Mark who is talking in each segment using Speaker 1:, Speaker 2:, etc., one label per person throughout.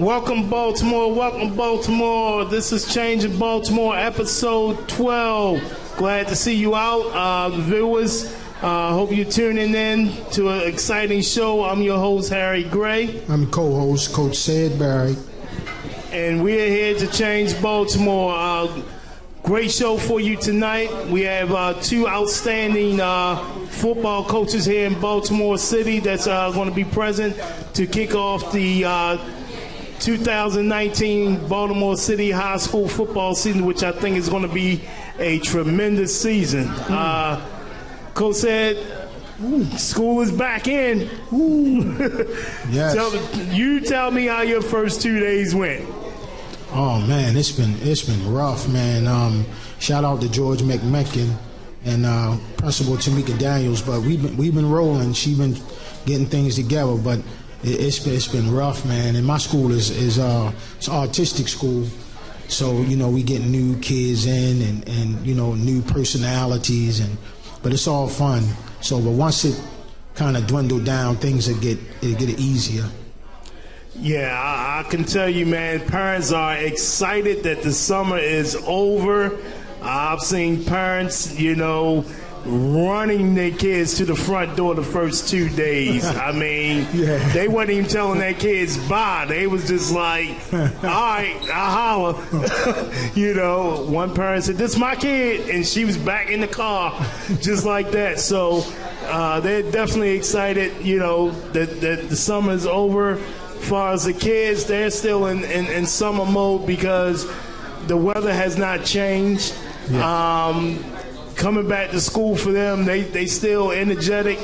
Speaker 1: Welcome, Baltimore. Welcome, Baltimore. This is Changing Baltimore, episode 12. Glad to see you out, viewers. Hope you're tuning in to an exciting show. I'm your host, Harry Gray.
Speaker 2: I'm co-host, Coach Sid Barry.
Speaker 1: And we're here to change Baltimore. Great show for you tonight. We have two outstanding football coaches here in Baltimore City that's going to be present to kick off the 2019 Baltimore City High School football season, which I think is going to be a tremendous season. Coach said, school is back in.
Speaker 2: Yes.
Speaker 1: Tell me how your first 2 days went.
Speaker 2: Oh man, it's been rough, man. Shout out to George McMeckin and Principal Tamika Daniels, but we've been rolling. She's been getting things together, but it's been rough, man. And my school is it's an artistic school, so we get new kids in and new personalities but it's all fun. So, but once it kind of dwindled down, things will get easier.
Speaker 1: Yeah, I can tell you, man, parents are excited that the summer is over. I've seen parents, running their kids to the front door the first 2 days. I mean,
Speaker 2: yeah.
Speaker 1: They wasn't even telling their kids bye. They was just like, all right, I'll holler. One parent said, this is my kid, and she was back in the car just like that. So they're definitely excited, that the summer is over. As far as the kids, they're still in summer mode because the weather has not changed. Yeah. Coming back to school for them, they still energetic.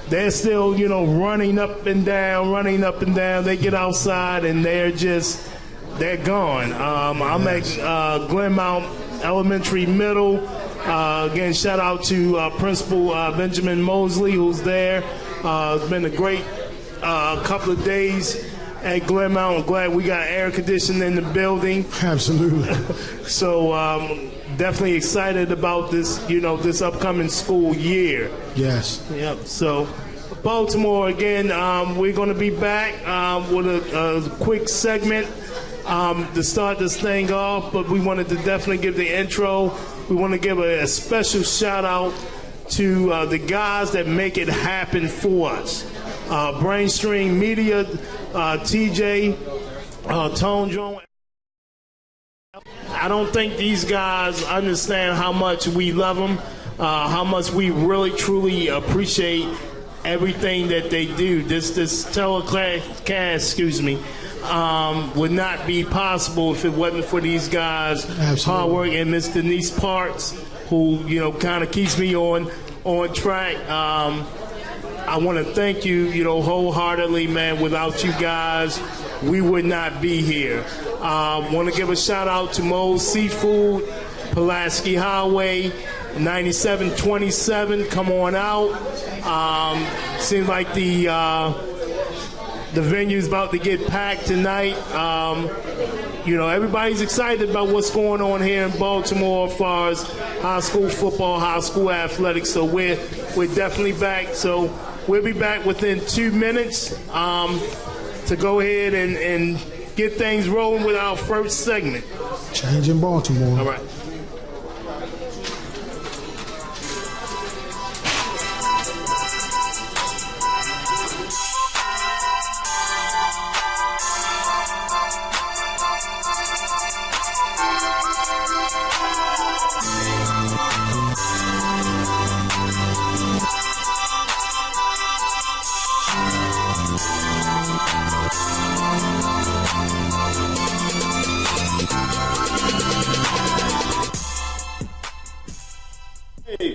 Speaker 1: They're still, running up and down. They get outside and they're gone. I'm at Glenmount Elementary Middle. Again, shout out to Principal Benjamin Mosley, who's there. It's been a great couple of days at Glenmount. I'm glad we got air conditioning in the building.
Speaker 2: Absolutely.
Speaker 1: So definitely excited about this, this upcoming school year.
Speaker 2: Yes.
Speaker 1: Yep. So Baltimore, again, we're going to be back with a quick segment to start this thing off, but we wanted to definitely give the intro. We want to give a special shout out to the guys that make it happen for us. Brainstream Media, TJ, Tone Drone. I don't think these guys understand how much we love them, how much we really, truly appreciate everything that they do. This telecast, would not be possible if it wasn't for these guys' hard work and Miss Denise Parks, who, kind of keeps me on track. I want to thank you, wholeheartedly, man. Without you guys, we would not be here. Want to give a shout out to Moe's Seafood, Pulaski Highway, 9727. Come on out. Seems like the venue's about to get packed tonight. Everybody's excited about what's going on here in Baltimore as far as high school football, high school athletics. So we're definitely back. So we'll be back within 2 minutes to go ahead and get things rolling with our first segment.
Speaker 2: Changing Baltimore.
Speaker 1: All right.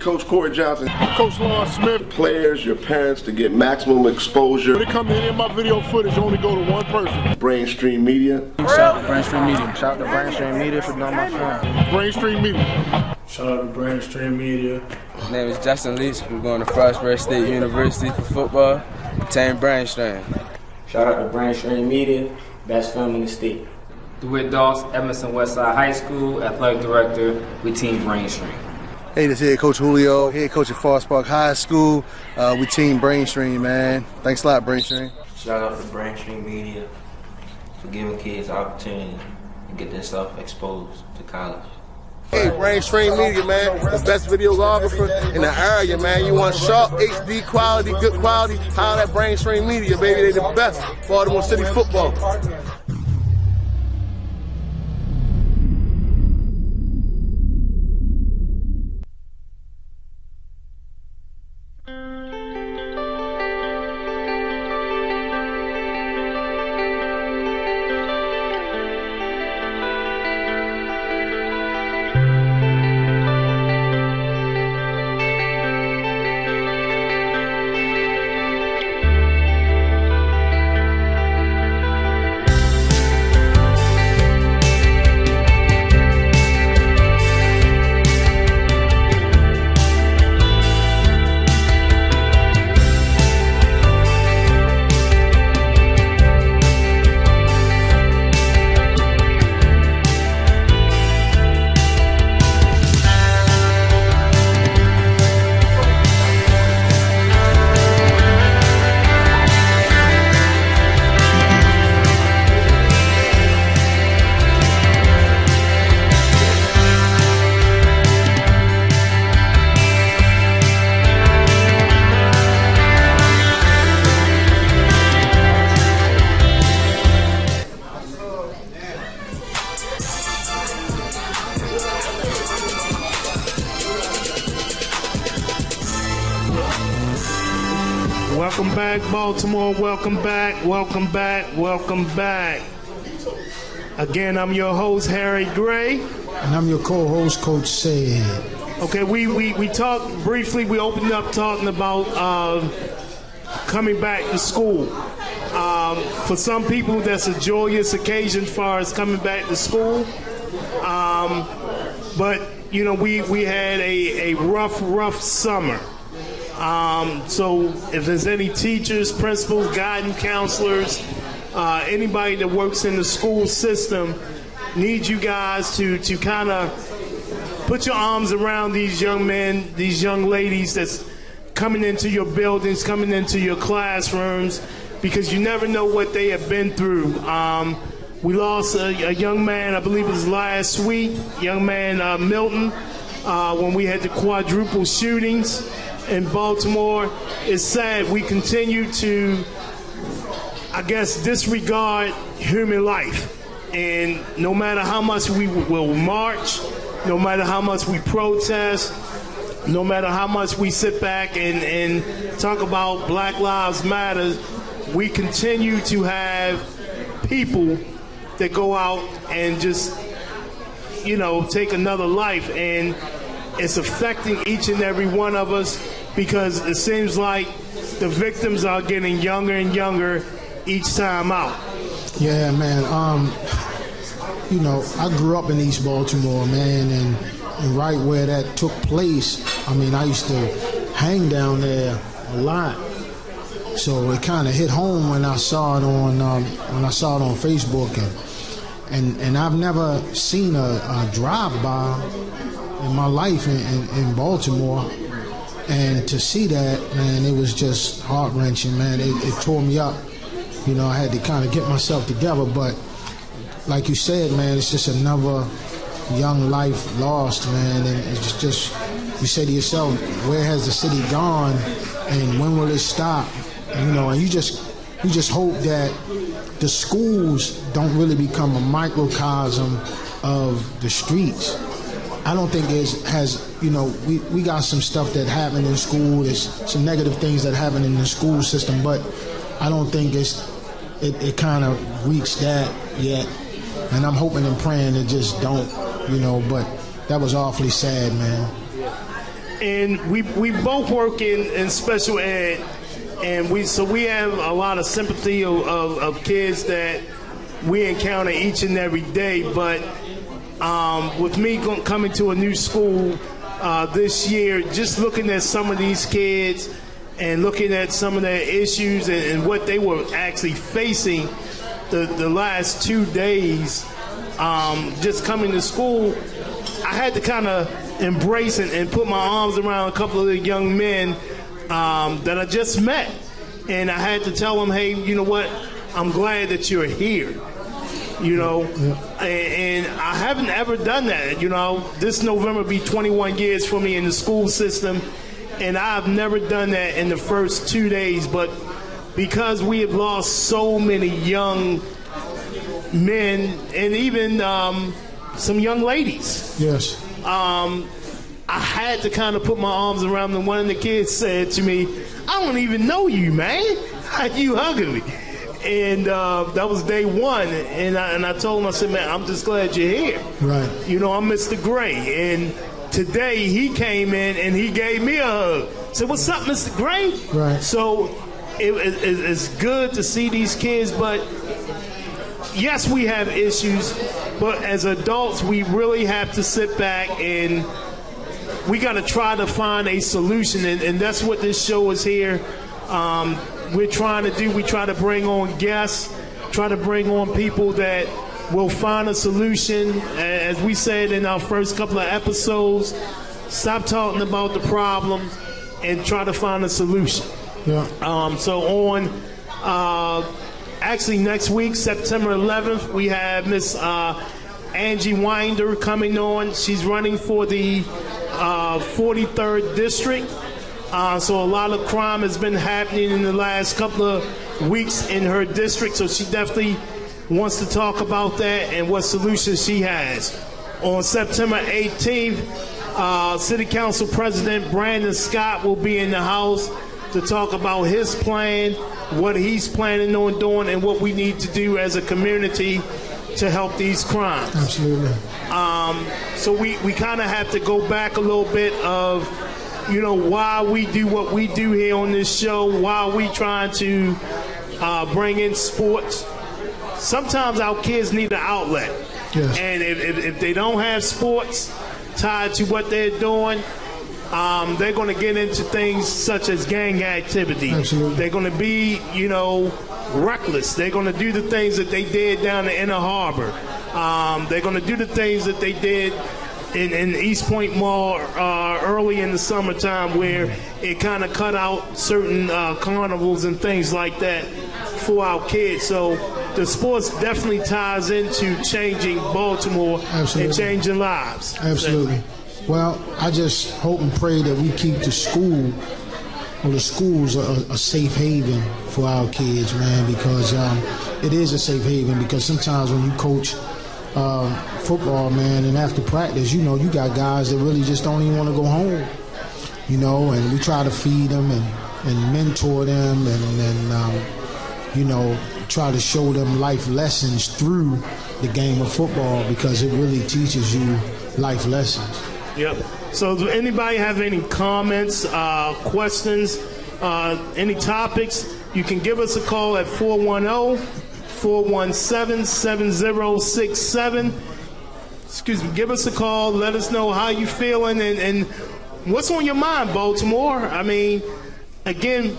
Speaker 3: Coach Corey Johnson,
Speaker 4: Coach Lawrence Smith.
Speaker 3: Players, your parents to get maximum exposure.
Speaker 4: When it comes to any of my video footage, you only go to one person.
Speaker 3: Brainstream Media.
Speaker 5: Shout out to Brainstream Media. Shout out to Brainstream Media for doing my film.
Speaker 4: Brainstream Media.
Speaker 6: Shout out to Brainstream Media.
Speaker 7: My name is Justin Leach. We're going to Frostburg State University for football. Team Brainstream.
Speaker 6: Shout out to Brainstream Media. Best film in the state.
Speaker 8: DeWitt Doss, Emerson Westside High School, Athletic Director with Team Brainstream.
Speaker 9: Hey, this is Head Coach Julio, Head Coach at Forest Park High School. We Team Brainstream, man. Thanks a lot, Brainstream.
Speaker 6: Shout out to Brainstream Media. for giving kids the opportunity to get themselves exposed to college.
Speaker 4: Hey, Brainstream Media, man, the best videographer in the area, man. You want sharp, HD quality, good quality, holler at Brainstream Media, baby. They the best. Baltimore City football.
Speaker 1: Welcome back, Baltimore. Welcome back, welcome back, welcome back. Again, I'm your host, Harry Gray.
Speaker 2: And I'm your co-host, Coach Said.
Speaker 1: Okay, we talked briefly, we opened up talking about coming back to school. For some people, that's a joyous occasion as far as coming back to school. But, you know, we had a rough summer. So if there's any teachers, principals, guidance counselors, anybody that works in the school system, need you guys to kind of put your arms around these young men, these young ladies that's coming into your buildings, coming into your classrooms, because you never know what they have been through. We lost a young man, I believe it was last week, young man Milton, when we had the quadruple shootings in Baltimore. It's sad we continue to, I guess, disregard human life. And no matter how much we will march, no matter how much we protest, no matter how much we sit back and talk about Black Lives Matter, we continue to have people that go out and just, you know, take another life. And it's affecting each and every one of us because it seems like the victims are getting younger and younger each time out.
Speaker 2: Yeah, man. You know, I grew up in East Baltimore, man, and right where that took place, I mean, I used to hang down there a lot. So it kind of hit home when I saw it on Facebook, and I've never seen a drive-by in my life in Baltimore, and to see that, man, it was just heart-wrenching, man. It tore me up. You know, I had to kind of get myself together, but like you said, man, it's just another young life lost, man, and it's just, you say to yourself, where has the city gone, and when will it stop? You know, and you just hope that the schools don't really become a microcosm of the streets. I don't think we got some stuff that happened in school. There's some negative things that happen in the school system, but I don't think it kind of reached that yet. And I'm hoping and praying it just don't, you know, but that was awfully sad, man.
Speaker 1: And we both work in special ed, and we have a lot of sympathy of kids that we encounter each and every day. But with me coming to a new school this year, just looking at some of these kids and looking at some of their issues and what they were actually facing the last 2 days, just coming to school, I had to kind of embrace and put my arms around a couple of the young men that I just met. And I had to tell them, hey, you know what? I'm glad that you're here. You know, and I haven't ever done that. You know, this November will be 21 years for me in the school system, and I've never done that in the first 2 days. But because we have lost so many young men and even some young ladies.
Speaker 2: Yes.
Speaker 1: I had to kind of put my arms around them. One of the kids said to me, "I don't even know you, man. How you hugging me?" And that was day one. And I told him, I said, "Man, I'm just glad you're here."
Speaker 2: Right.
Speaker 1: You know, I'm Mr. Gray. And today he came in and he gave me a hug. I said, "What's up, Mr. Gray?"
Speaker 2: Right.
Speaker 1: So it's good to see these kids, but yes, we have issues, but as adults, we really have to sit back and we got to try to find a solution, and that's what this show is here. We're trying to do. We try to bring on guests, try to bring on people that will find a solution. As we said in our first couple of episodes, stop talking about the problem and try to find a solution.
Speaker 2: Yeah.
Speaker 1: So on actually next week, September 11th, we have Miss Angie Winder coming on. She's running for the 43rd district. So a lot of crime has been happening in the last couple of weeks in her district. So she definitely wants to talk about that and what solutions she has. On September 18th, City Council President Brandon Scott will be in the house to talk about his plan, what he's planning on doing, and what we need to do as a community to help these crimes.
Speaker 2: Absolutely.
Speaker 1: So we kind of have to go back a little bit of, you know, why we do what we do here on this show, why we trying to bring in sports. Sometimes our kids need an outlet.
Speaker 2: Yes.
Speaker 1: And if they don't have sports tied to what they're doing, they're going to get into things such as gang activity.
Speaker 2: Absolutely.
Speaker 1: They're going to be, you know, reckless. They're going to do the things that they did down in Inner Harbor. They're going to do the things that they did in East Point Mall early in the summertime, where it kind of cut out certain carnivals and things like that for our kids. So the sports definitely ties into changing Baltimore.
Speaker 2: Absolutely.
Speaker 1: And changing lives.
Speaker 2: Absolutely. Well, I just hope and pray that we keep the school or the schools a safe haven for our kids, man, because it is a safe haven. Because sometimes when you coach football, man, and after practice, you know, you got guys that really just don't even want to go home, you know, and we try to feed them and mentor them and you know, try to show them life lessons through the game of football, because it really teaches you life lessons.
Speaker 1: Yep. So does anybody have any comments, questions, any topics? You can give us a call at 410-417-7067. Excuse me. Give us a call. Let us know how you feeling and what's on your mind, Baltimore. I mean, again,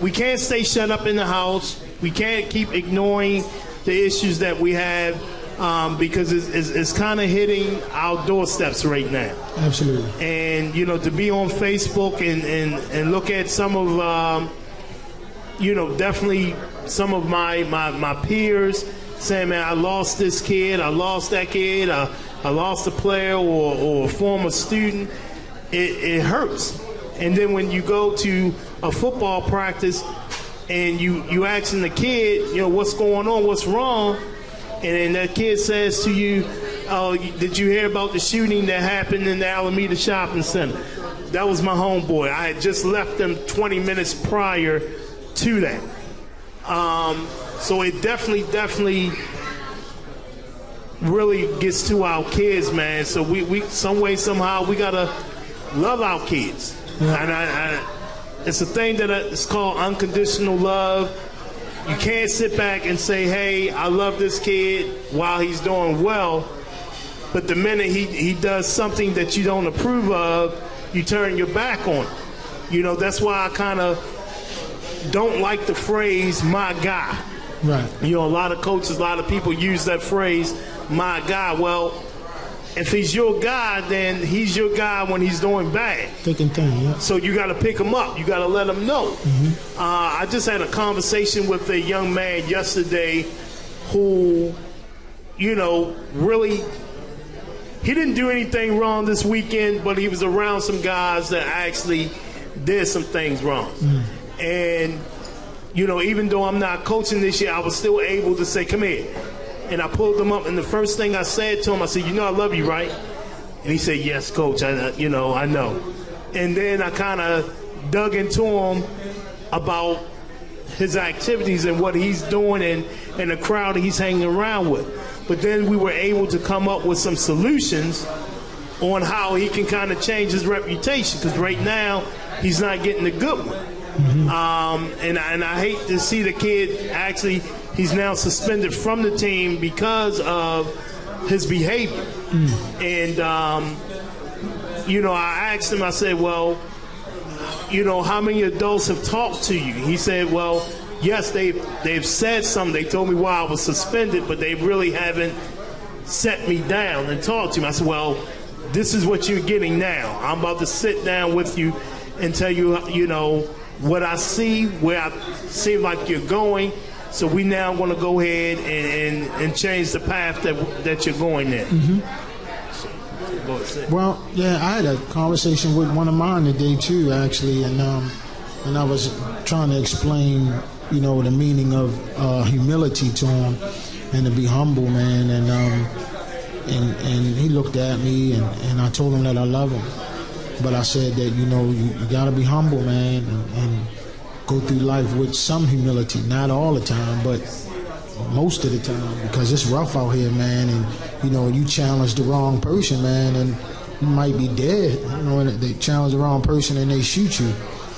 Speaker 1: we can't stay shut up in the house. We can't keep ignoring the issues that we have. Because it's kind of hitting our doorsteps right now.
Speaker 2: Absolutely.
Speaker 1: And, you know, to be on Facebook and look at some of, you know, definitely some of my peers saying, man, I lost this kid, I lost that kid, I lost a player or a former student, it hurts. And then when you go to a football practice and you asking the kid, you know, what's going on, what's wrong, and then that kid says to you, "Oh, did you hear about the shooting that happened in the Alameda Shopping Center?" That was my homeboy. I had just left them 20 minutes prior to that. So it definitely really gets to our kids, man. So we some way, somehow, we got to love our kids. Yeah. And it's a thing that it's called unconditional love. You can't sit back and say, hey, I love this kid while he's doing well, but the minute he does something that you don't approve of, you turn your back on him. You know, that's why I kind of don't like the phrase, my guy.
Speaker 2: Right.
Speaker 1: You know, a lot of coaches, a lot of people use that phrase, my guy. Well, if he's your guy, then he's your guy when he's doing bad.
Speaker 2: Thick and thin, yeah.
Speaker 1: So you got to pick him up. You got to let him know. Mm-hmm. I just had a conversation with a young man yesterday who really, he didn't do anything wrong this weekend, but he was around some guys that actually did some things wrong. And, even though I'm not coaching this year, I was still able to say, come here. And I pulled him up, and the first thing I said to him, I said, I love you, right? And he said, yes, coach, I know. And then I kind of dug into him about his activities and what he's doing and the crowd he's hanging around with. But then we were able to come up with some solutions on how he can kind of change his reputation, because right now he's not getting the good one. And I hate to see the kid actually, he's now suspended from the team because of his behavior. And, I asked him, I said, well, how many adults have talked to you? He said, well, yes, they've said something. They told me why I was suspended, but they really haven't set me down and talked to me. I said, well, this is what you're getting now. I'm about to sit down with you and tell you, what I see, where I seem like you're going. So we now want to go ahead and change the path that you're going in.
Speaker 2: Well, yeah, I had a conversation with one of mine today too, actually, and I was trying to explain, the meaning of humility to him, and to be humble, man. And he looked at me, and I told him that I love him, but I said that you gotta be humble, man, and go through life with some humility, not all the time, but most of the time, because it's rough out here, man. And you challenge the wrong person, man, and you might be dead. And they challenge the wrong person and they shoot you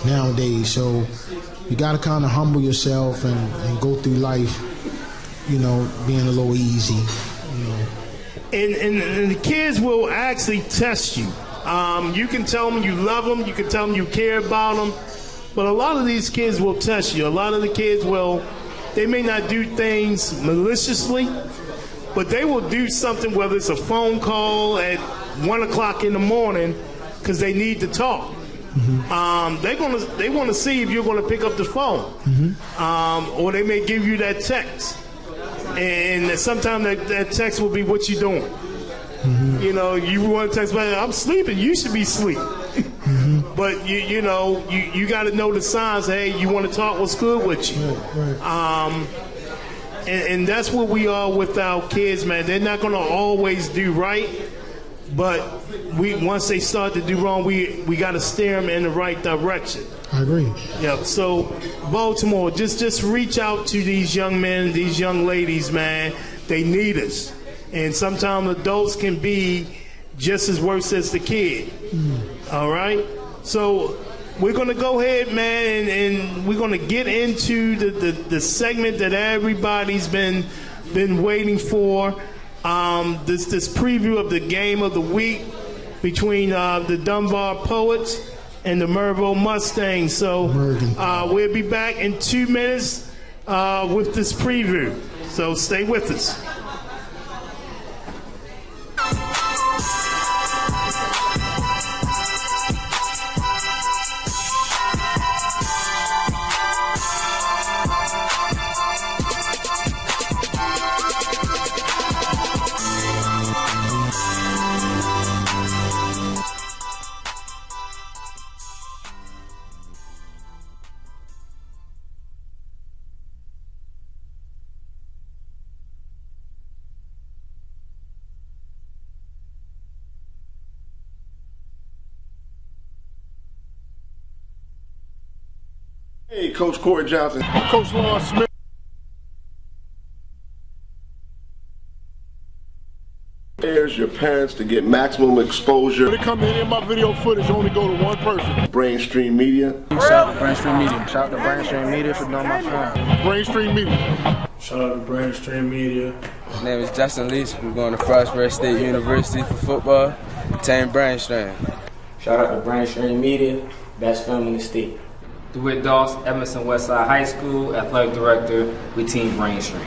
Speaker 2: nowadays. So you got to kind of humble yourself and go through life, being a little easy.
Speaker 1: And the kids will actually test you. You can tell them you love them, you can tell them you care about them, but a lot of these kids will test you. A lot of the kids they may not do things maliciously, but they will do something, whether it's a phone call at 1 o'clock in the morning because they need to talk. They want to see if you're going to pick up the phone, or they may give you that text, and sometimes that text will be, what you doing? You want to text, I'm sleeping, you should be asleep. But you got to know the signs. Hey, you want to talk? What's good with you? Right. And that's what we are with our kids, man. They're not going to always do right, but once they start to do wrong, we got to steer them in the right direction.
Speaker 2: I agree.
Speaker 1: Yeah. So Baltimore, just reach out to these young men, these young ladies, man. They need us, and sometimes adults can be just as worse as the kid. All right. So we're going to go ahead, man, and we're going to get into the segment that everybody's been waiting for. This preview of the game of the week between the Dunbar Poets and the Mervo Mustangs. So we'll be back in 2 minutes with this preview. So stay with us.
Speaker 3: Hey, Coach Corey Johnson.
Speaker 4: Coach Lawrence Smith.
Speaker 3: There's your parents to get maximum exposure.
Speaker 4: When it comes to any of my video footage, only go to one person.
Speaker 3: Brainstream Media.
Speaker 5: Shout out to Brainstream Media. Shout out to Brainstream Media for doing my film.
Speaker 4: Brainstream Media.
Speaker 1: Shout out to Brainstream Media.
Speaker 7: My name is Justin Leach. We're going to Frostburg State University for football. Team Brainstream.
Speaker 6: Shout out to Brainstream Media, best film in the state.
Speaker 8: DeWitt Doss, Emerson Westside High School, Athletic Director with Team Brainstream.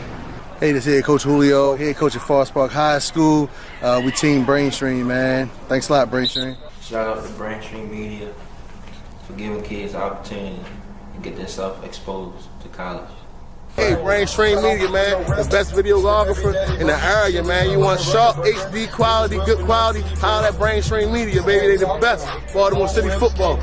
Speaker 9: Hey, this is head coach Julio, head coach at Forest Park High School. We team Brainstream, man. Thanks a lot, Brainstream.
Speaker 10: Shout out to Brainstream Media for giving kids the opportunity to get themselves exposed to college.
Speaker 4: Hey, Brainstream Media, man, the best videographer in the area, man. You want sharp, HD quality, good quality, holler at Brainstream Media, baby. They the best. Baltimore City football.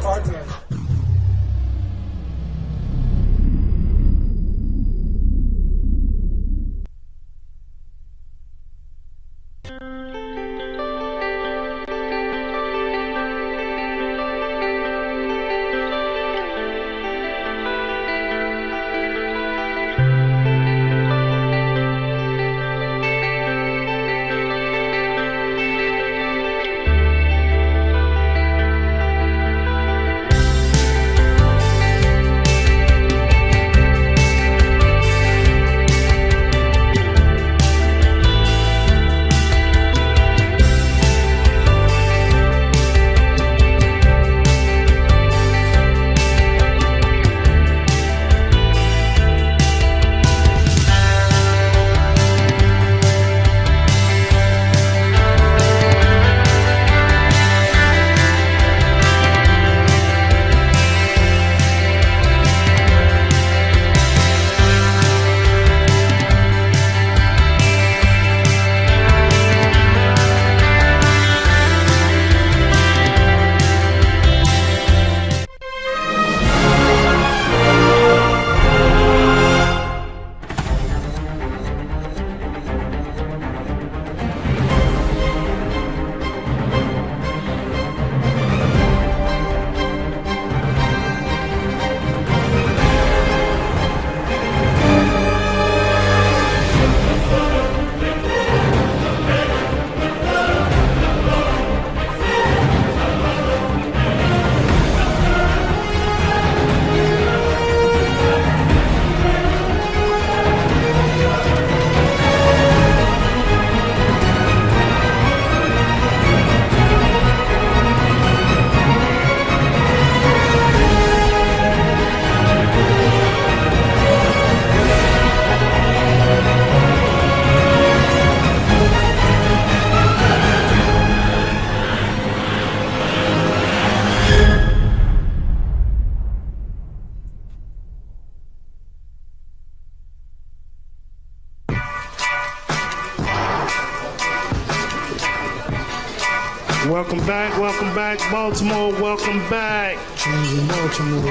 Speaker 1: Welcome back, Baltimore. Welcome back.
Speaker 2: Changing Baltimore.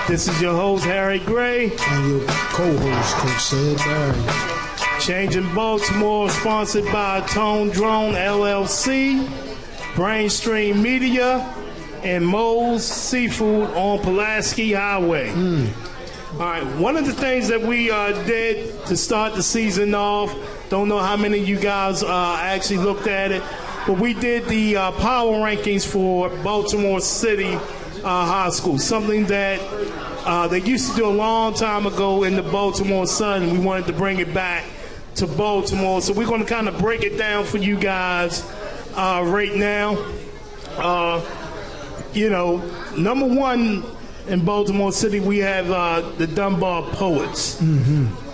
Speaker 1: This is your host, Harry Gray.
Speaker 2: And your co-host, Coach Sid Barry.
Speaker 1: Changing Baltimore, sponsored by Tone Drone LLC, Brainstream Media, and Moe's Seafood on Pulaski Highway. All right, one of the things that we did to start the season off, don't know how many of you guys actually looked at it, but we did the power rankings for Baltimore City High School, something that they used to do a long time ago in the Baltimore Sun. We wanted to bring it back to Baltimore, so we're going to kind of break it down for you guys right now. Number one in Baltimore City, we have the Dunbar Poets.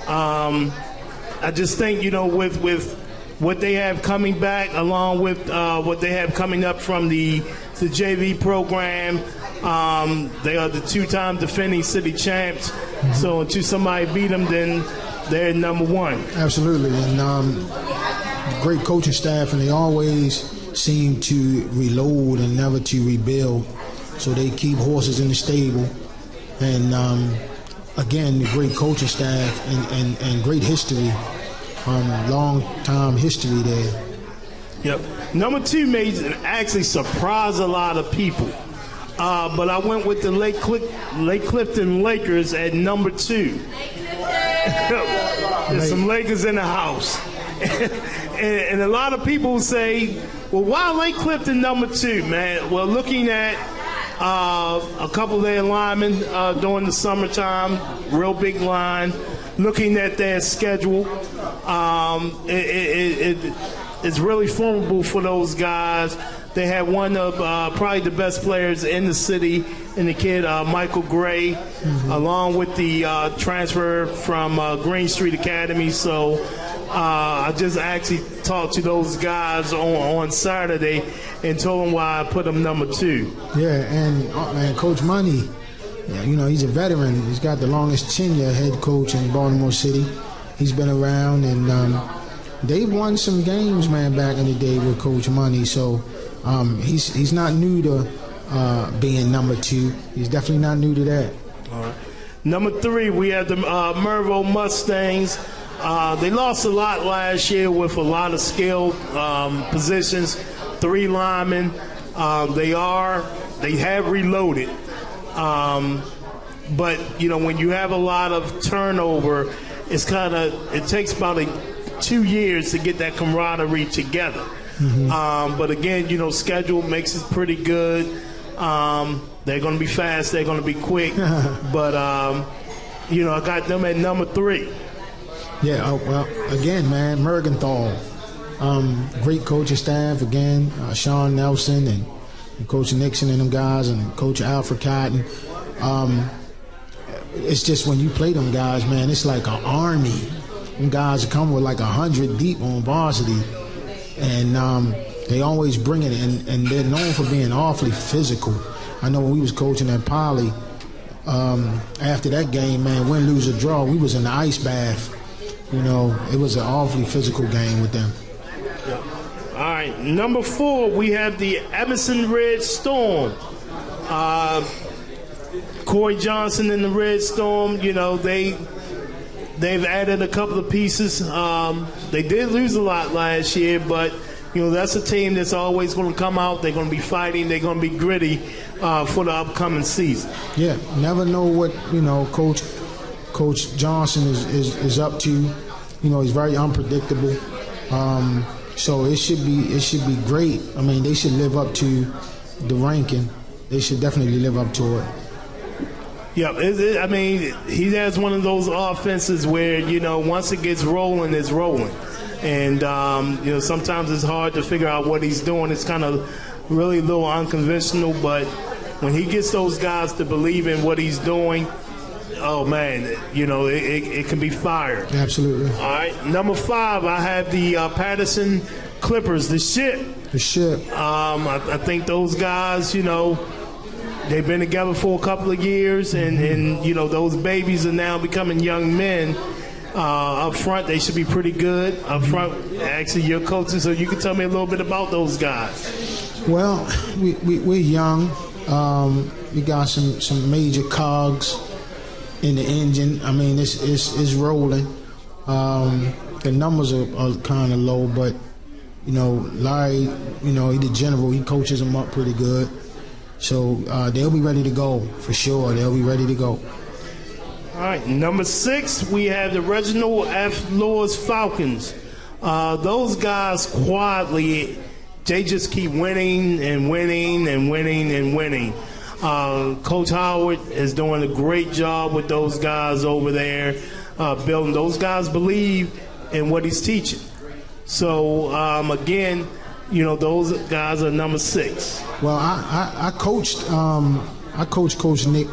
Speaker 1: I just think, with what they have coming back, along with what they have coming up from the JV program, they are the two-time defending city champs. So until somebody beat them, then they're number one.
Speaker 2: Absolutely, and great coaching staff, and they always seem to reload and never to rebuild. So they keep horses in the stable, and again, the great coaching staff and great history. Long time history there.
Speaker 1: Yep. Number two made actually surprised a lot of people. But I went with the Lake Clifton Lakers at number two. There's some Lakers in the house. and a lot of people say, well, why Lake Clifton number two, man? Well, looking at a couple of their linemen during the summertime, real big line. Looking at their schedule, it's really formidable for those guys. They had one of probably the best players in the city, in the kid Michael Gray, along with the transfer from Green Street Academy. So I just actually talked to those guys on Saturday and told them why I put them number two.
Speaker 2: Yeah, and man, Coach Money, Yeah, you know, he's a veteran. He's got the longest tenure head coach in Baltimore City. He's been around, and they've won some games, man, back in the day with Coach Money. So he's not new to being number 2. He's definitely not new to that.
Speaker 1: All right. Number 3, we have the Mervo Mustangs. They lost a lot last year with a lot of skilled positions. 3 linemen. They have reloaded. But, you know, when you have a lot of turnover, it takes about 2 years to get that camaraderie together. Mm-hmm. But again, you know, schedule makes it pretty good. They're going to be fast. They're going to be quick. But, you know, I got them at number 3.
Speaker 2: Yeah, well, again, man, Mergenthal. Great coaching staff, again, Sean Nelson and Coach Nixon and them guys and Coach Alfred Cotton. It's just when you play them guys, man, it's like an army. Them guys come with like 100 deep on varsity. And they always bring it, and they're known for being awfully physical. I know when we was coaching at Poly, after that game, man, win, lose, or draw, we was in the ice bath. You know, it was an awfully physical game with them.
Speaker 1: All right, number 4, we have the Emerson Red Storm. Corey Johnson and the Red Storm, you know, they've added a couple of pieces. They did lose a lot last year, but, you know, that's a team that's always going to come out. They're going to be fighting. They're going to be gritty for the upcoming season. Yeah,
Speaker 2: never know what, you know, Coach Johnson is up to. You know, he's very unpredictable. So it should be great. I mean, they should live up to the ranking. They should definitely live up to it.
Speaker 1: Yeah, I mean, he has one of those offenses where, you know, once it gets rolling, it's rolling. And, you know, sometimes it's hard to figure out what he's doing. It's kind of really a little unconventional, but when he gets those guys to believe in what he's doing, oh, man, you know, it can be fired.
Speaker 2: Absolutely.
Speaker 1: All right, number 5, I have the Patterson Clippers, the Ship.
Speaker 2: The Ship.
Speaker 1: I think those guys, you know, they've been together for a couple of years, and you know, those babies are now becoming young men. Up front, they should be pretty good. Up front, actually, you're coaching, so you can tell me a little bit about those guys.
Speaker 2: Well, we're young. We got some major cogs in the engine. I mean, it's rolling. The numbers are kind of low, but, you know, Larry, you know, he the general. He coaches them up pretty good. So they'll be ready to go, for sure. They'll be ready to go.
Speaker 1: All right, number 6, we have the Reginald F. Lewis Falcons. Those guys quietly, they just keep winning and winning and winning and winning. Coach Howard is doing a great job with those guys over there, building. Those guys believe in what he's teaching. So, again, you know, those guys are number 6.
Speaker 2: Well, I coached Coach Nick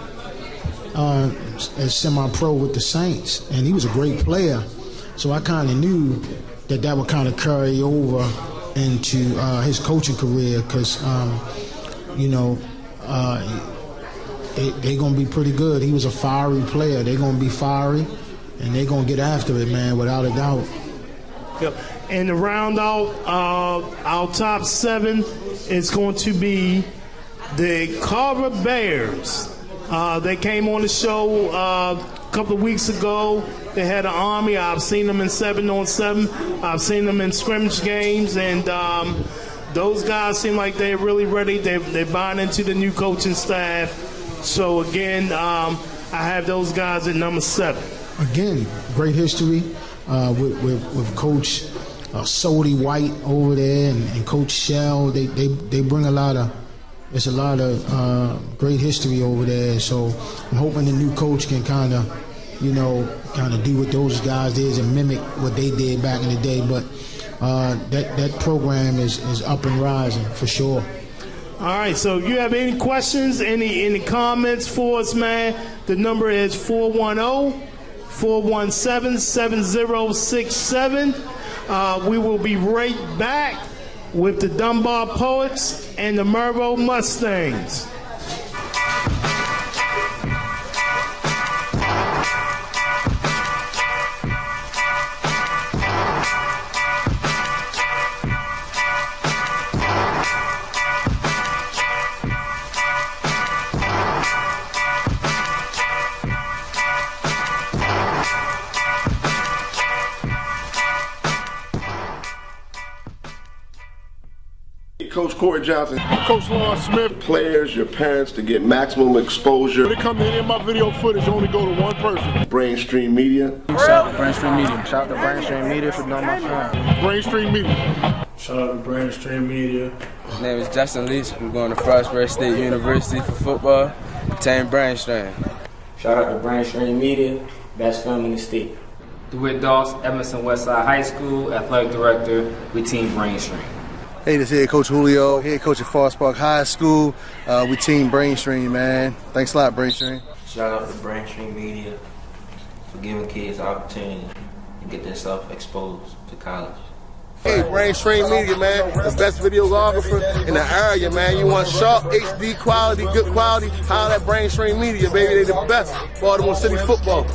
Speaker 2: as semi-pro with the Saints, and he was a great player. So I kind of knew that would kind of carry over into his coaching career because, you know, they're going to be pretty good. He was a fiery player. They're going to be fiery, and they're going to get after it, man, without a doubt.
Speaker 1: Yep. And to round out our top 7, it's going to be the Carver Bears. They came on the show a couple of weeks ago. They had an army. I've seen them in 7-on-7. I've seen them in scrimmage games, and those guys seem like they're really ready. They're buying into the new coaching staff. So, again, I have those guys at number 7.
Speaker 2: Again, great history with Coach Sody White over there and Coach Shell. They bring a lot of great history over there. So I'm hoping the new coach can kind of do what those guys did and mimic what they did back in the day. But that program is up and rising for sure.
Speaker 1: All right, so if you have any questions, any comments for us, man, the number is 410-417-7067. We will be right back with the Dunbar Poets and the Mervo Mustangs.
Speaker 3: Coach Corey Johnson.
Speaker 4: Coach Lawrence Smith.
Speaker 3: Players, your parents to get maximum exposure.
Speaker 4: When it comes to any of my video footage, only go to one person.
Speaker 3: Brainstream Media.
Speaker 5: Shout out to Brainstream Media. Shout out to Brainstream Media for doing my film.
Speaker 4: Brainstream Media.
Speaker 1: Shout out to Brainstream Media.
Speaker 7: My name is Justin Leach. We're going to Frostburg State University for football. Team Brainstream.
Speaker 6: Shout out to Brainstream Media, best film in the state.
Speaker 8: DeWitt Doss, Emerson Westside High School, athletic director with Team Brainstream.
Speaker 9: Hey, this is head coach Julio, head coach at Forest Park High School. We team Brainstream, man. Thanks a lot, Brainstream.
Speaker 10: Shout out to Brainstream Media for giving kids the opportunity to get themselves exposed to college.
Speaker 4: Hey, Brainstream Media, man. The best videographer in the area, man. You want sharp, HD quality, good quality, holler at Brainstream Media, baby. They the best. Baltimore City football.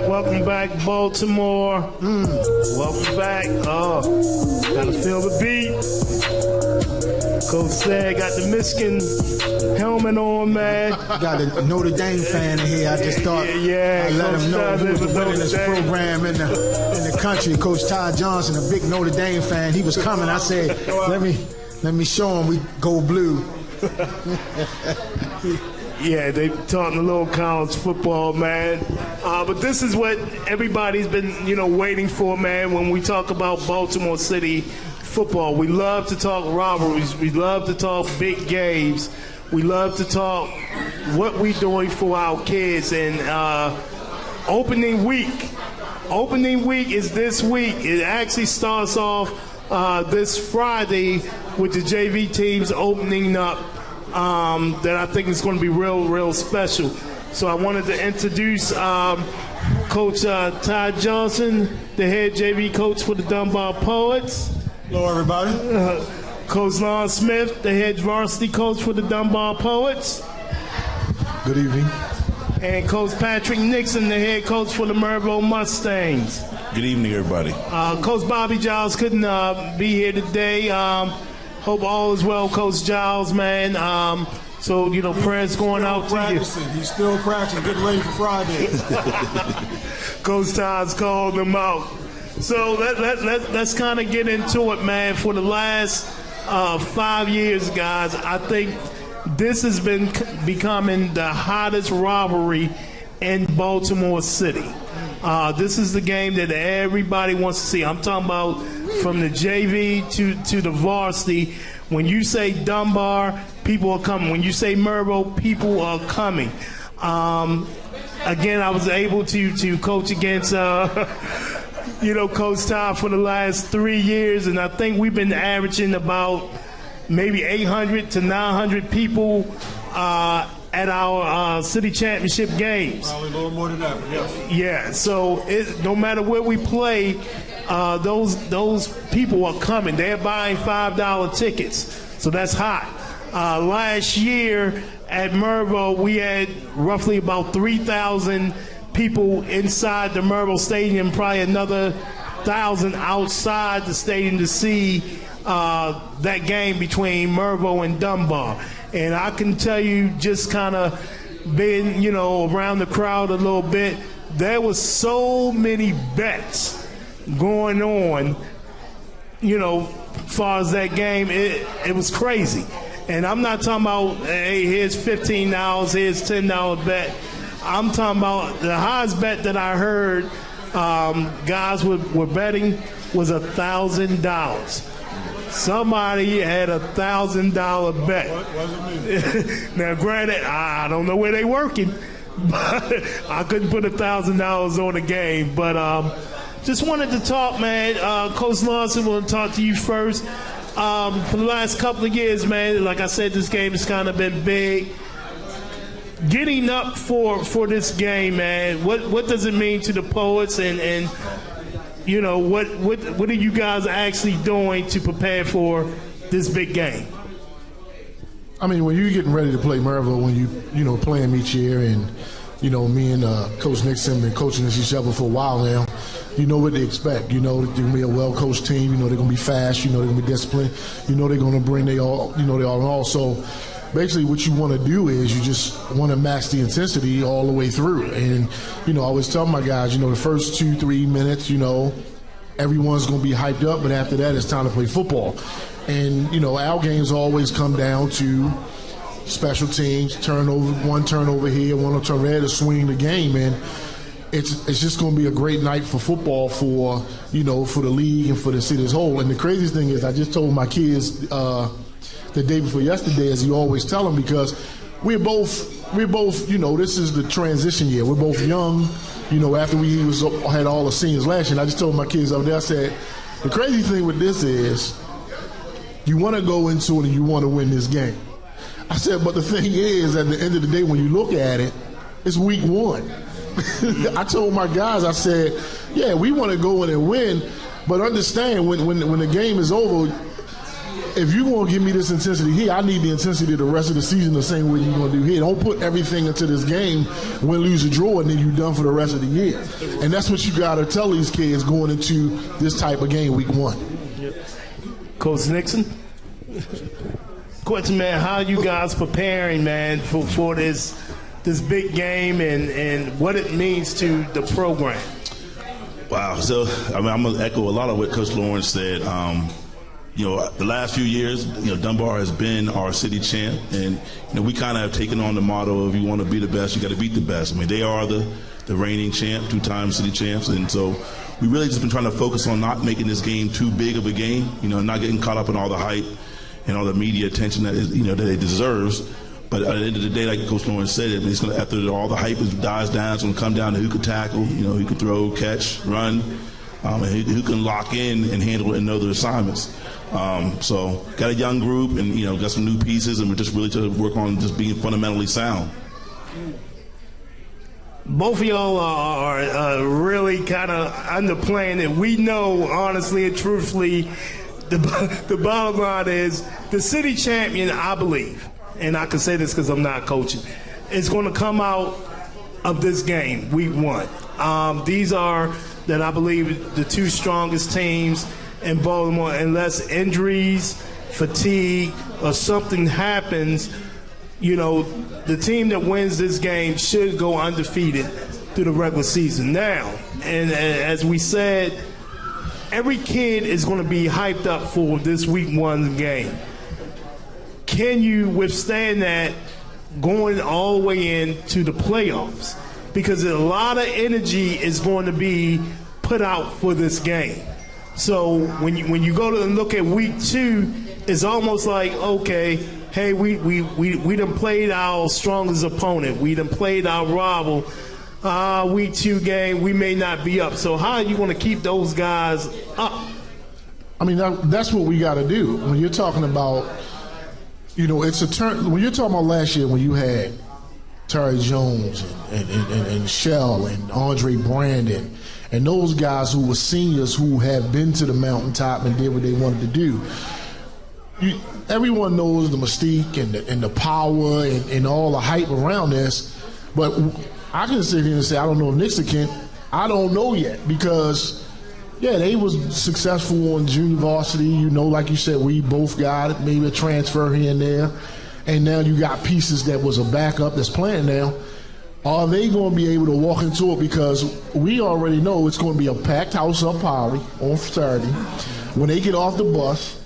Speaker 1: Welcome back, Baltimore. Welcome back. Oh, gotta feel the beat. Coach said, got the Michigan helmet on, man.
Speaker 2: Got a Notre Dame fan in here. I just thought I'd let him know who was the winningest program in the country. Coach Ty Johnson, a big Notre Dame fan. He was coming. I said, let me show him we go blue.
Speaker 1: Yeah, they talking a little college football, man. But this is what everybody's been, waiting for, man. When we talk about Baltimore City football, we love to talk rivalries. We love to talk big games. We love to talk what we're doing for our kids. And opening week is this week. It actually starts off this Friday with the JV teams opening up. That I think is going to be real special. So I wanted to introduce Coach Ty Johnson, the head JV coach for the Dunbar Poets.
Speaker 11: Hello, everybody.
Speaker 1: Coach Lawrence Smith, the head varsity coach for the Dunbar Poets.
Speaker 11: Good evening.
Speaker 1: And Coach Patrick Nixon, the head coach for the Mervo Mustangs.
Speaker 11: Good evening, everybody.
Speaker 1: Coach Bobby Giles couldn't be here today. Hope all is well, Coach Giles, man. So, prayers going out to you.
Speaker 11: He's still practicing, getting ready for Friday.
Speaker 1: Coach Ty's called him out. So let's kind of get into it, man. For the last 5 years, guys, I think this has been becoming the hottest rivalry in Baltimore City. This is the game that everybody wants to see. I'm talking about from the JV to the varsity. When you say Dunbar, people are coming. When you say Mervo, people are coming. Again, I was able to coach against Coach Todd for the last 3 years, and I think we've been averaging about maybe 800 to 900 people at our city championship games.
Speaker 11: Probably a little more than that, yes.
Speaker 1: Yeah, so no matter where we play, those people are coming. They're buying $5 tickets, so that's hot. Last year at Mervo, we had roughly about 3,000 people inside the Mervo Stadium, probably another 1,000 outside the stadium to see that game between Mervo and Dunbar. And I can tell you, just kind of being, around the crowd a little bit, there was so many bets going on, as far as that game. It was crazy. And I'm not talking about, hey, here's $15, here's $10 bet. I'm talking about the highest bet that I heard guys were betting was $1,000. Somebody had $1,000 bet. Now, granted, I don't know where they working, but I couldn't put $1,000 on the game. But just wanted to talk, man. Coach Lawson, we'll talk to you first. For the last couple of years, man, like I said, this game has kind of been big. Getting up for this game, man, what does it mean to the Poets, and what are you guys actually doing to prepare for this big game?
Speaker 12: I mean, when you're getting ready to play Mervo, when you play them each year, and me and Coach Nixon been coaching each other for a while now. You know what they expect. They're going to be a well-coached team. They're going to be fast. They're going to be disciplined. They're going to bring their all in all. So basically what you want to do is you just want to match the intensity all the way through. And, I always tell my guys, the first 2-3 minutes, everyone's going to be hyped up, but after that it's time to play football. And, our games always come down to special teams, one turnover here, one turnover there to swing the game. And it's just going to be a great night for football for the league and for the city as a whole. And the craziest thing is I just told my kids the day before yesterday, as you always tell them, because we're both this is the transition year. We're both young, after we had all the seniors last year. And I just told my kids over there, I said, the crazy thing with this is you want to go into it and you want to win this game. I said, but the thing is, at the end of the day, when you look at it, it's week one. I told my guys, I said, yeah, we want to go in and win, but understand when the game is over, if you're going to give me this intensity here, I need the intensity the rest of the season the same way you're going to do here. Don't put everything into this game, win, lose, or draw, and then you're done for the rest of the year. And that's what you got to tell these kids going into this type of game week one.
Speaker 1: Yep. Coach Nixon? Question, man, how are you guys preparing, man, for this big game and what it means to the program?
Speaker 13: Wow. So, I'm going to echo a lot of what Coach Lawrence said. The last few years, Dunbar has been our city champ, and we kind of have taken on the motto of you want to be the best, you got to beat the best. I mean, they are the reigning champ, 2-time city champs, and so we really just been trying to focus on not making this game too big of a game, not getting caught up in all the hype and all the media attention that it deserves. But at the end of the day, like Coach Lawrence said, it's going to, after all the hype dies down, it's going to come down to who can tackle, who can throw, catch, run, and who can lock in and handle and know their assignments. So got a young group and, got some new pieces, and we're just really trying to work on just being fundamentally sound.
Speaker 1: Both of y'all are really kind of underplaying it. We know, honestly and truthfully, the bottom line is the city champion, I believe, and I can say this because I'm not coaching, is going to come out of this game, week one. These are, that I believe, the two strongest teams in Baltimore. Unless injuries, fatigue, or something happens, the team that wins this game should go undefeated through the regular season. Now, and as we said, every kid is going to be hyped up for this week one game. can you withstand that going all the way into the playoffs? Because a lot of energy is going to be put out for this game. So when you go to look at week 2, it's almost like, okay, hey, we done played our strongest opponent. We done played our rival. Week 2 game, we may not be up. So how are you going to keep those guys up?
Speaker 12: I mean, that's what we got to do. When you're talking about, it's a turn. When you're talking about last year, when you had Terry Jones and Shell and Andre Brandon and those guys who were seniors who have been to the mountaintop and did what they wanted to do. Everyone knows the mystique and the power and all the hype around this, but I can sit here and say I don't know if Nixon can. I don't know yet because, yeah, they was successful on junior varsity. Like you said, we both got it, maybe a transfer here and there, and now you got pieces that was a backup that's playing now. Are they going to be able to walk into it? Because we already know it's going to be a packed house up Poly on Saturday. When they get off the bus,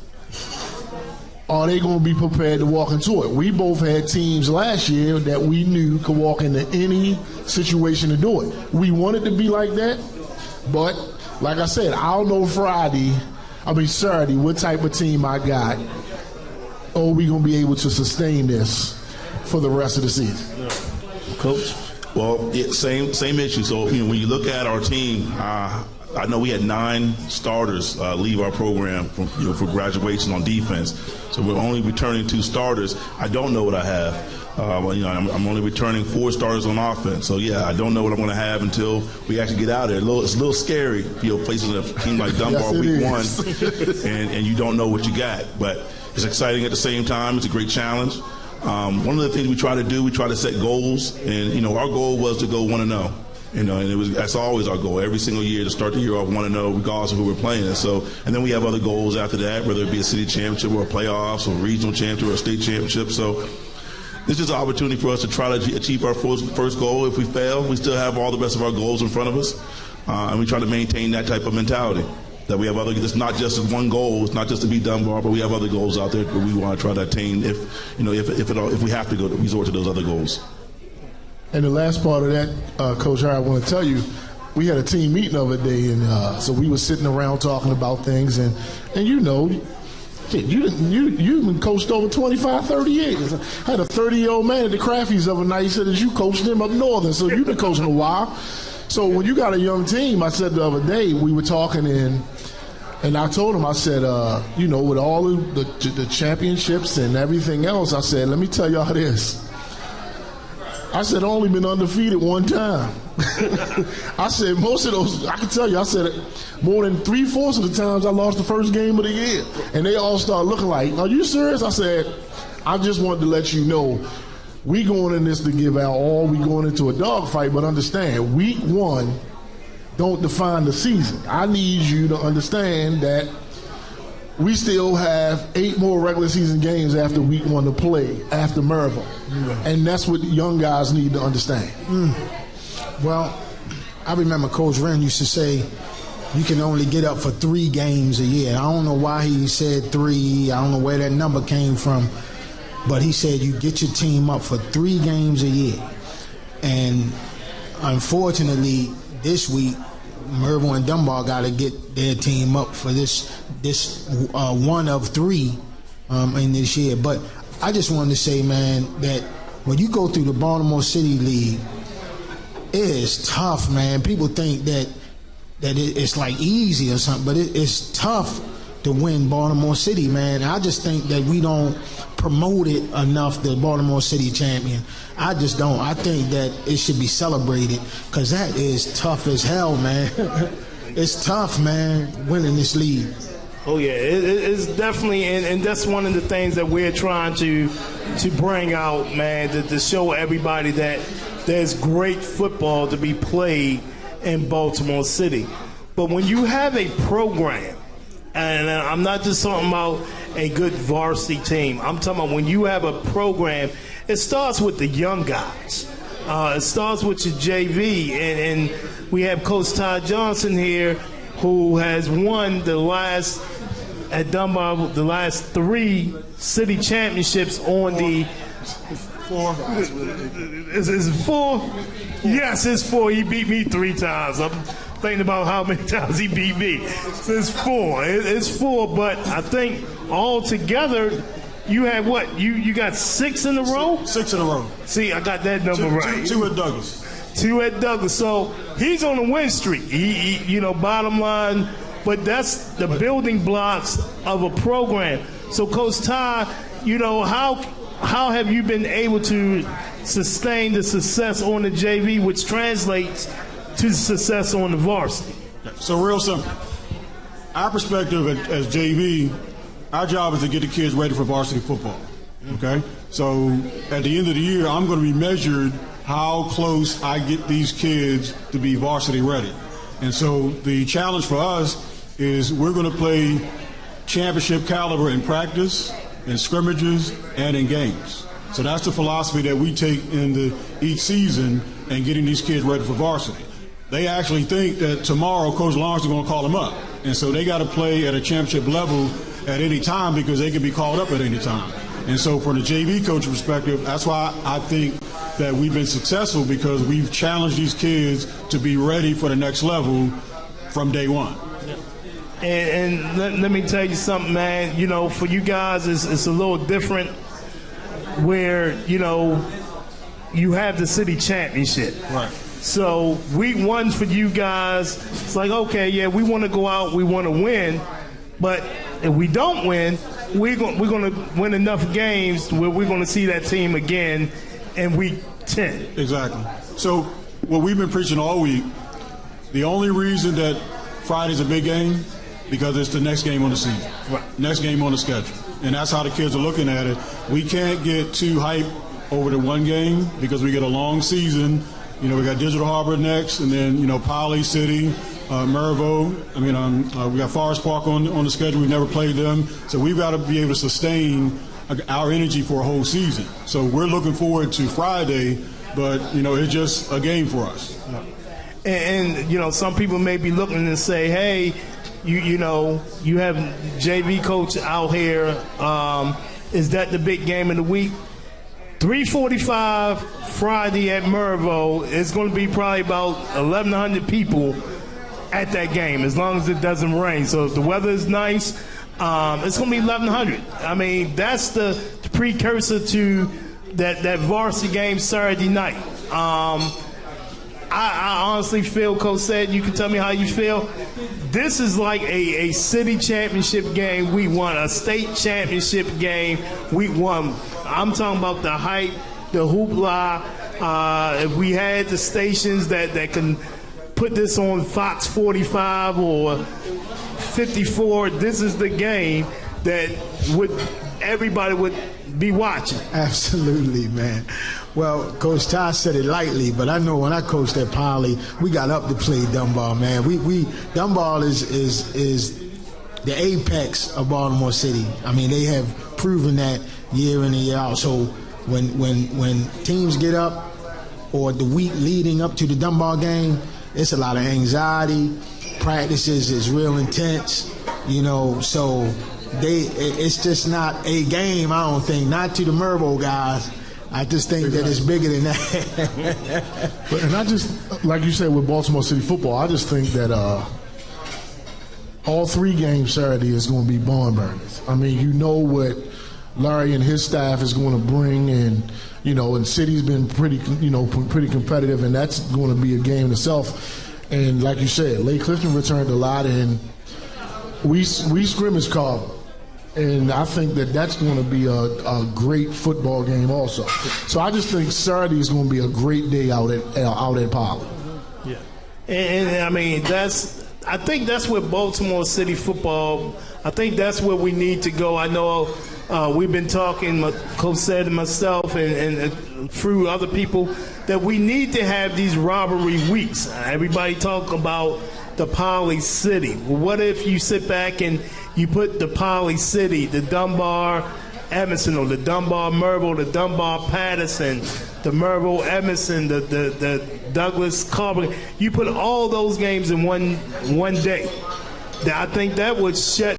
Speaker 12: are they going to be prepared to walk into it? We both had teams last year that we knew could walk into any situation to do it. We wanted to be like that, but like I said, I don't know Saturday, what type of team I got. Are we going to be able to sustain this for the rest of the season?
Speaker 1: Coach?
Speaker 13: Well, yeah, same issue. So when you look at our team, I know we had 9 starters leave our program for graduation on defense. So we're only returning 2 starters. I don't know what I have. I'm only returning 4 starters on offense. So yeah, I don't know what I'm going to have until we actually get out there. It's a little scary, facing a team like Dunbar week 1, and you don't know what you got. But it's exciting at the same time. It's a great challenge. One of the things we try to do, we try to set goals, and our goal was to go 1-0. And that's always our goal every single year, to start the year off 1-0, regardless of who we're playing. And then we have other goals after that, whether it be a city championship or a playoffs or a regional championship or a state championship. So this is an opportunity for us to try to achieve our first goal. If we fail, we still have all the rest of our goals in front of us, and we try to maintain that type of mentality. That we have it's not just one goal, it's not just to be Dunbar, but we have other goals out there that we want to try to attain if we have to resort to those other goals.
Speaker 12: And the last part of that, Coach Hart, I want to tell you, we had a team meeting the other day, and so we were sitting around talking about things, and you've been coached over 25, 30 years. I had a 30-year-old man at the Crafties the other night. He said that you coached him up northern, so you've been coaching a while. So when you got a young team, I said the other day, we were talking and I told him, I said, with all of the championships and everything else, I said, let me tell y'all this. I said, only been undefeated one time. I said, most of those, I can tell you, I said, more than 3/4 of the times I lost the first game of the year. And they all started looking like, are you serious? I said, I just wanted to let you know, we going in this to give our all. We going into a dogfight, but understand, week 1 don't define the season. I need you to understand that we still have 8 more regular season games after week 1 to play after Maryville. Yeah. And that's what young guys need to understand.
Speaker 2: Well, I remember Coach Wren used to say you can only get up for 3 games a year. I don't know why he said 3. I don't know where that number came from. But he said you get your team up for 3 games a year. And unfortunately, this week, Maryville and Dunbar got to get their team up for this one of 3 in this year. But I just wanted to say, man, that when you go through the Baltimore City League, it is tough, man. People think that it's like easy or something, but it's tough to win Baltimore City, man. I just think that we don't promote it enough, the Baltimore City champion. I just don't. I think that it should be celebrated because that is tough as hell, man. It's tough, man, winning this league.
Speaker 1: Oh, yeah, it's definitely, and that's one of the things that we're trying to bring out, man, to show everybody that there's great football to be played in Baltimore City. But when you have a program, and I'm not just talking about a good varsity team, I'm talking about when you have a program, it starts with the young guys. It starts with your JV, and we have Coach Todd Johnson here, who has won the last at Dunbar the last 3 city championships on the
Speaker 11: 4.
Speaker 1: Is it 4? Yes, it's 4. He beat me 3 times. I'm thinking about how many times he beat me. So it's 4. It's 4, but I think all together you had what? You got 6 in a row?
Speaker 11: 6 in a row.
Speaker 1: See, I got that number right.
Speaker 11: 2 at Douglas.
Speaker 1: 2 at Douglas. So he's on a win streak. He you know, bottom line, but that's the building blocks of a program. So Coach Ty, you know, how have you been able to sustain the success on the JV, which translates to success on the varsity?
Speaker 11: So real simple. Our perspective as JV, our job is to get the kids ready for varsity football. Okay? So at the end of the year, I'm going to be measured how close I get these kids to be varsity ready. And so the challenge for us is we're going to play championship caliber in practice, in scrimmages, and in games. So that's the philosophy that we take into each season and getting these kids ready for varsity. They actually think that tomorrow Coach Lawrence is going to call them up. And so they got to play at a championship level at any time because they can be called up at any time. And so from the JV coach perspective, that's why I think that we've been successful, because we've challenged these kids to be ready for the next level from day one.
Speaker 1: And let me tell you something, man. You know, for you guys, it's a little different where, you know, you have the city championship.
Speaker 11: Right.
Speaker 1: So week 1 for you guys, it's like, okay, yeah, we want to go out, we want to win, but if we don't win, we're going to win enough games where we're going to see that team again in week 10.
Speaker 11: Exactly. So what we've been preaching all week, the only reason that Friday's a big game, because it's the next game on the season, next game on the schedule. And that's how the kids are looking at it. We can't get too hyped over the one game because we get a long season. You know, we got Digital Harbor next, and then, you know, Poly City, Maryville. I mean, we got Forest Park on the schedule. We've never played them. So we've got to be able to sustain our energy for a whole season. So we're looking forward to Friday, but, you know, it's just a game for us.
Speaker 1: And you know, some people may be looking and say, hey, you know, you have JV coach out here. Is that the big game of the week? 3:45 Friday at Maryville. It's going to be probably about 1,100 people at that game, as long as it doesn't rain. So if the weather is nice, it's going to be 1,100. I mean, that's the precursor to that varsity game Saturday night. I honestly feel, Coach said, you can tell me how you feel. This is like a city championship game week 1, a state championship game week 1. I'm talking about the hype, the hoopla. If we had the stations that can put this on Fox 45 or 54, this is the game that everybody would be watching.
Speaker 2: Absolutely, man. Well, Coach Ty said it lightly, but I know when I coached at Poly, we got up to play Dunbar, man. Dunbar is the apex of Baltimore City. I mean, they have proven that year in and year out. So when teams get up, or the week leading up to the Dunbar game, it's a lot of anxiety. Practices is real intense, you know. So it's just not a game. I don't think, not to the Maryville guys. I just think that it's bigger than that.
Speaker 12: And I just, like you said, with Baltimore City football, I just think that all 3 games Saturday is going to be barn burners. I mean, you know what Larry and his staff is going to bring, and you know, and City's been pretty competitive, and that's going to be a game in itself. And like you said, Lake Clifton returned a lot, and we scrimmage Carver. And I think that that's going to be a great football game also. So I just think Saturday is going to be a great day out at Poly.
Speaker 1: Yeah, and I mean, I think that's where Baltimore City football, I think that's where we need to go. I know we've been talking, Coach said and myself and through other people, that we need to have these rivalry weeks. Everybody talk about the Poly City. Well, what if you sit back and you put the Poly City, the Dunbar Emerson, or the Dunbar Maryville, the Dunbar Patterson, the Maryville Emerson, the Douglas Carver. You put all those games in one day. I think that would shut